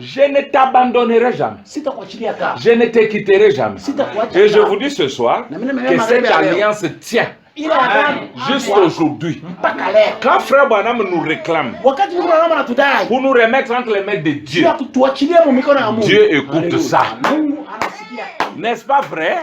Speaker 2: je ne t'abandonnerai jamais.
Speaker 1: Sitakuachilia kama.
Speaker 2: Je ne te quitterai jamais.
Speaker 1: Sitakuacha.
Speaker 2: Et je vous dis ce soir que cette alliance tient
Speaker 1: Ile agano
Speaker 2: jusqu'aujourd'hui.
Speaker 1: mpaka leo.
Speaker 2: Quand frère Branham nous réclame
Speaker 1: Wakati ndugu Branham anatudai.
Speaker 2: pour nous remettre entre les mains de Dieu,
Speaker 1: Sio tuachilie mu mikono ya Mungu.
Speaker 2: Dieu écoute
Speaker 1: Hallelujah.
Speaker 2: ça.
Speaker 1: Mungu anasikia.
Speaker 2: N'est-ce pas vrai?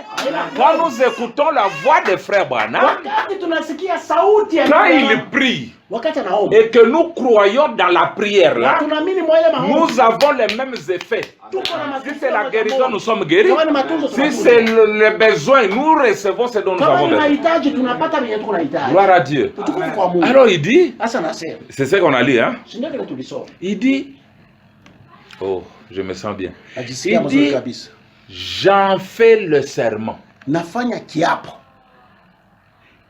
Speaker 2: Quand nous écoutons la voix de frère Branham,
Speaker 1: Wakati tunasikia sauti ya
Speaker 2: quand
Speaker 1: Mungu.
Speaker 2: il prie
Speaker 1: Wakati anaomba.
Speaker 2: et que nous croyons dans la prière là,
Speaker 1: Tunaamini mwa ile maombi.
Speaker 2: nous avons les mêmes effets.
Speaker 1: Tuko na
Speaker 2: Si c'est la guérison, nous sommes guéris.
Speaker 1: Kama ni matunzo
Speaker 2: Si
Speaker 1: tunatunza.
Speaker 2: c'est le besoin, nous recevons ce dont nous
Speaker 1: Kama
Speaker 2: avons
Speaker 1: ni
Speaker 2: besoin.
Speaker 1: mahitaji tunapata vyenye tuko nahitaji.
Speaker 2: Gloire à Dieu.
Speaker 1: Utukufu kwa Mungu.
Speaker 2: Alors il dit,
Speaker 1: Sasa nasema,
Speaker 2: c'est ce qu'on a lu, hein?
Speaker 1: si ndio kile tulisoma.
Speaker 2: Il dit, oh, je me sens bien.
Speaker 1: Najisikia
Speaker 2: Il
Speaker 1: mzuri
Speaker 2: dit,
Speaker 1: kabisa.
Speaker 2: j'en fais le serment.
Speaker 1: Nafanya kiapo.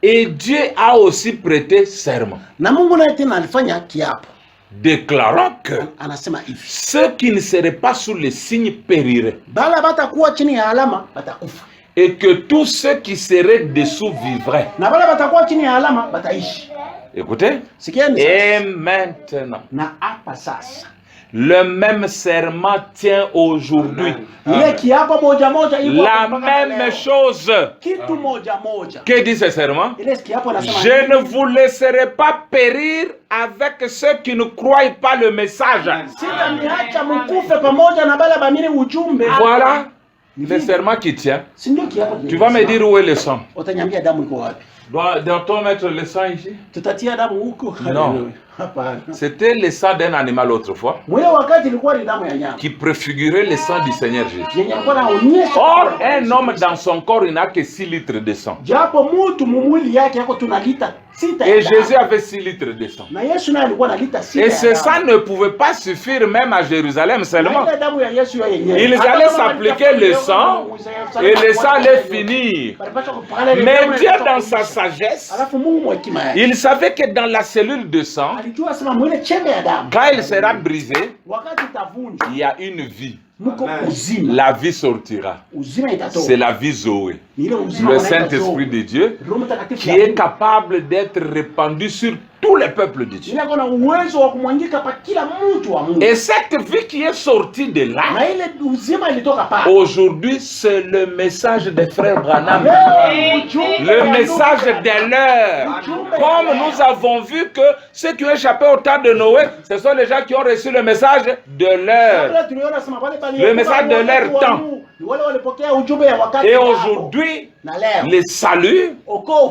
Speaker 2: Et Dieu a aussi prêté serment,
Speaker 1: Na Mungu naye tena alifanya kiapo.
Speaker 2: déclarant que
Speaker 1: Anasema hivi.
Speaker 2: ceux qui ne seraient pas sous les signes périraient,
Speaker 1: Bala batakuwa chini ya alama batakufa.
Speaker 2: et que tous ceux qui seraient dessous vivraient.
Speaker 1: Na bala batakuwa chini ya alama bataishi.
Speaker 2: Écoutez.
Speaker 1: Sikieni
Speaker 2: Et
Speaker 1: sasa.
Speaker 2: maintenant,
Speaker 1: Na hapa sasa.
Speaker 2: le même serment tient aujourd'hui.
Speaker 1: Ile kiapo moja moja iko
Speaker 2: La
Speaker 1: mpaka
Speaker 2: même
Speaker 1: leo.
Speaker 2: chose.
Speaker 1: Kitu moja moja.
Speaker 2: Que dit ce serment?
Speaker 1: Ile kiapo anasema
Speaker 2: Je ne vous laisserai pas périr avec ceux qui ne croient pas le message.
Speaker 1: sitaniacha mkufe pamoja na bala bamini ujumbe.
Speaker 2: Voilà le serment qui tient.
Speaker 1: Si ndio kiapo.
Speaker 2: Tu vas me dire où est le sang.
Speaker 1: Utaniambia damu iko wapi?
Speaker 2: Doit-on mettre le sang ici?
Speaker 1: Tutatia damu huko?
Speaker 2: Non.
Speaker 1: Hapana.
Speaker 2: C'était le sang d'un animal autrefois
Speaker 1: Mwe wakati ilikuwa ni damu ya nyama.
Speaker 2: qui préfigurait le sang du Seigneur Jésus.
Speaker 1: Yenye ilikuwa inaonyesha.
Speaker 2: Or, un homme dans son corps, il n'a que 6 litres de sang.
Speaker 1: Japo mtu mumwili yake yako tuna lita 6
Speaker 2: Et Jésus avait 6 litres de sang.
Speaker 1: na Yesu naye alikuwa na lita 6.
Speaker 2: Et ce sang ne pouvait pas suffire même à Jérusalem seulement.
Speaker 1: Ile damu ya Yesu yeye yenyewe.
Speaker 2: Ils allaient s'appliquer le sang et le sang allait finir. Mais Dieu, dans sa sagesse,
Speaker 1: Alafu Mungu mwa hekima yake.
Speaker 2: il savait que dans la cellule de sang,
Speaker 1: Alijua sema mwile chembe ya damu.
Speaker 2: quand il sera brisé,
Speaker 1: Wakati itavunjwa
Speaker 2: il y a une vie.
Speaker 1: mko uzima.
Speaker 2: La vie sortira.
Speaker 1: Uzima itatoka.
Speaker 2: C'est la vie Zoé.
Speaker 1: Ni ile uzima
Speaker 2: Le
Speaker 1: wanaita
Speaker 2: Saint-Esprit
Speaker 1: Zoe.
Speaker 2: de Dieu
Speaker 1: Roho Mtakatifu
Speaker 2: qui
Speaker 1: ya
Speaker 2: est
Speaker 1: Mungu.
Speaker 2: capable d'être répandu sur tous les peuples de Dieu.
Speaker 1: Nina kuna uwezo wa kumwangika pa kila mtu wa Mungu.
Speaker 2: Et cette vie qui est sortie de là,
Speaker 1: Na ile uzima ilitoka pa.
Speaker 2: aujourd'hui, c'est le message des frères Branham. Le message de l'heure. Comme nous avons vu que ceux qui ont échappé au temps de Noé, ce sont les gens qui ont reçu le message de l'heure. Le message de leur temps. Et aujourd'hui, le salut,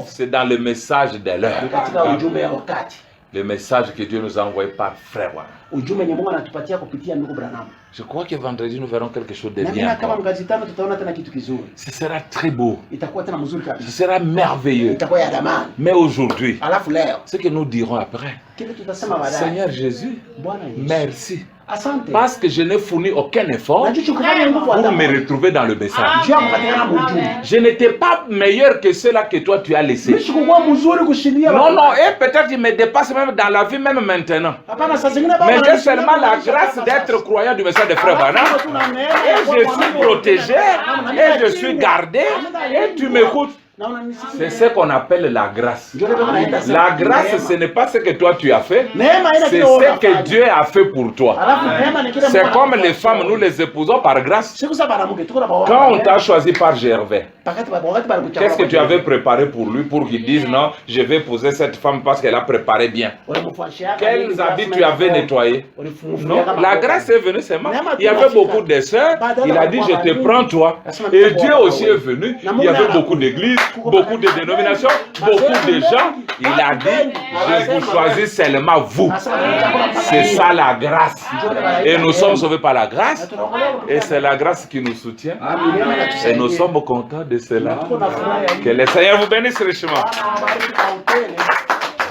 Speaker 2: c'est dans le message de l'heure. Le message que Dieu nous a envoyé par frère. Je crois que vendredi, nous verrons quelque chose de bien. Ce sera très beau. Ce sera merveilleux. Mais aujourd'hui, ce que nous dirons après, Seigneur Jésus, merci. Parce que je n'ai fourni aucun effort pour me retrouver dans le message. Je n'étais pas meilleur que ceux-là que toi tu as laissés. Non, non, et peut-être il me dépasse même dans la vie, même maintenant. Mais j'ai seulement la grâce d'être croyant du message de Frère Branham. Et je suis protégé, et je suis gardé, et tu m'écoutes. C'est ce qu'on appelle la grâce. La grâce, ce n'est pas ce que toi tu as fait, c'est ce que Dieu a fait pour toi. C'est comme les femmes, nous les épousons par grâce. Quand on t'a choisi par Gervais, qu'est-ce que tu avais préparé pour lui pour qu'il dise non, je vais épouser cette femme parce qu'elle a préparé bien? Quels habits tu avais nettoyés? Non, la grâce est venue seulement. Il y avait beaucoup de sœurs, il a dit je te prends toi. Et Dieu aussi est venu, il y avait beaucoup d'églises, beaucoup de dénominations, beaucoup de gens. Il a dit je vous choisis seulement vous. C'est ça la grâce. Et nous sommes sauvés par la grâce. Et c'est la grâce qui nous soutient. Et nous sommes contents de cela. Que le Seigneur vous bénisse richement.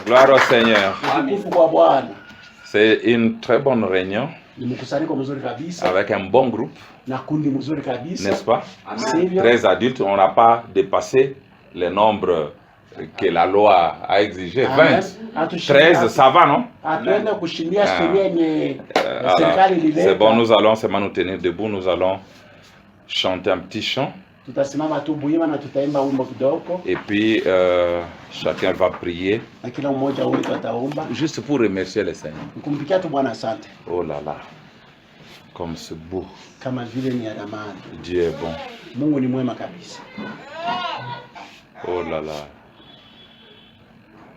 Speaker 2: Gloire au Seigneur. C'est une très bonne réunion avec un bon groupe, n'est-ce pas? Très adultes, on n'a pas dépassé le nombre que la loi a exigé. 20, 13, ça va, non? C'est bon, nous allons seulement nous tenir debout, nous allons chanter un petit chant. Et puis, chacun va prier. Juste pour remercier le Seigneur. Oh là là, comme c'est beau. Dieu est bon. Oh là là.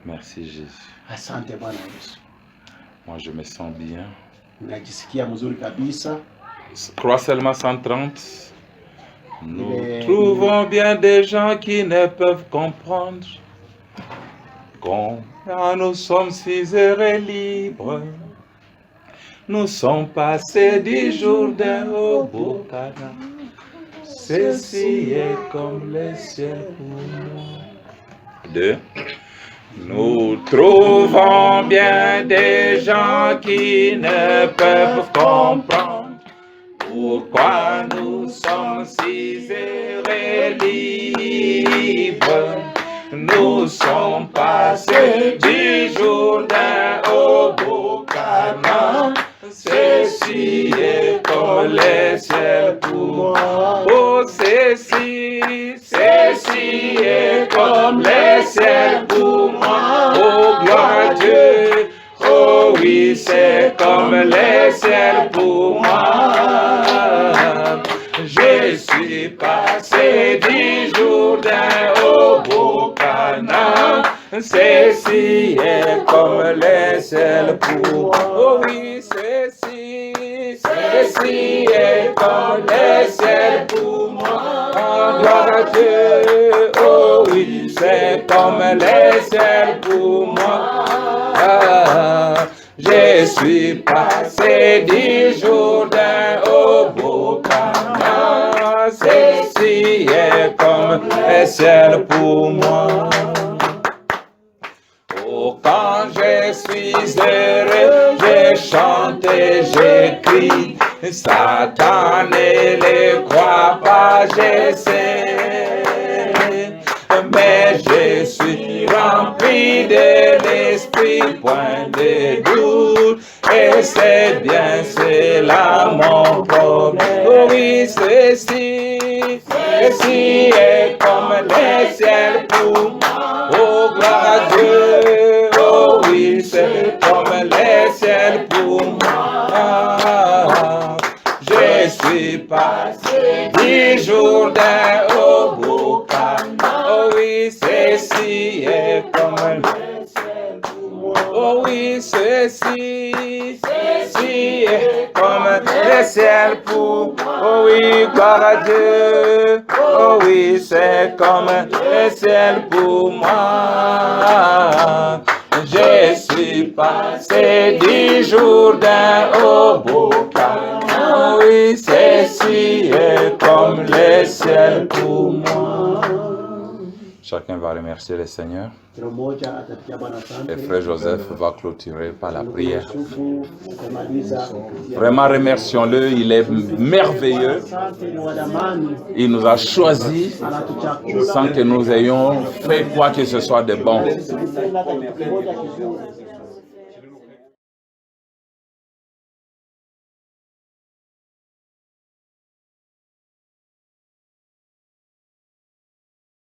Speaker 2: Merci Jésus. Moi je me sens bien. Crois seulement 130. Nous trouvons bien des gens qui ne peuvent comprendre quand nous sommes si heureux et libres. Nous sommes passés du Jourdain au Bocana. Ceci est comme le ciel pour nous. 2. Nous trouvons bien des gens qui ne peuvent comprendre pourquoi nous sommes si heureux et libres. Nous sommes passés du Jourdain au Bocana. Ceci est comme le ciel pour moi. Oh, ceci est comme le ciel pour moi. Oh, gloire à Dieu. Oh oui, c'est comme le ciel pour moi. Je suis passé du Jourdain au Bocana. Ceci est comme le ciel pour moi. Oh oui, ceci est comme le ciel pour moi. Gloire à Dieu. Oh oui, c'est comme le ciel pour moi. Je suis passé du Jourdain au Bocana. Ceci est comme le ciel pour moi. Oh, quand je suis heureux, je chante et j'écris. Satan ne le croit pas, je sais. Mais je suis rempli de l'esprit, point de doute. Et c'est bien cela mon problème. Oh oui, ceci est comme le ciel pour moi. Oh gloire à Dieu. Oh oui, c'est comme les ciels pour moi. Je suis passé 10 Jourdain au Boucan. Oh oui, ceci est comme les ciels pour moi. Oh oui, ceci est comme les ciels pour moi. Oh oui, gloire à Dieu. Oh oui, c'est comme les ciels pour moi. Je suis passé 10 Jourdain au Boucan. Oh oui, ceci est comme les ciels pour moi. Chacun va remercier le Seigneur. Et Frère Joseph va clôturer par la prière. Vraiment remercions-le, il est merveilleux. Il nous a choisis sans que nous ayons fait quoi que ce soit de bon.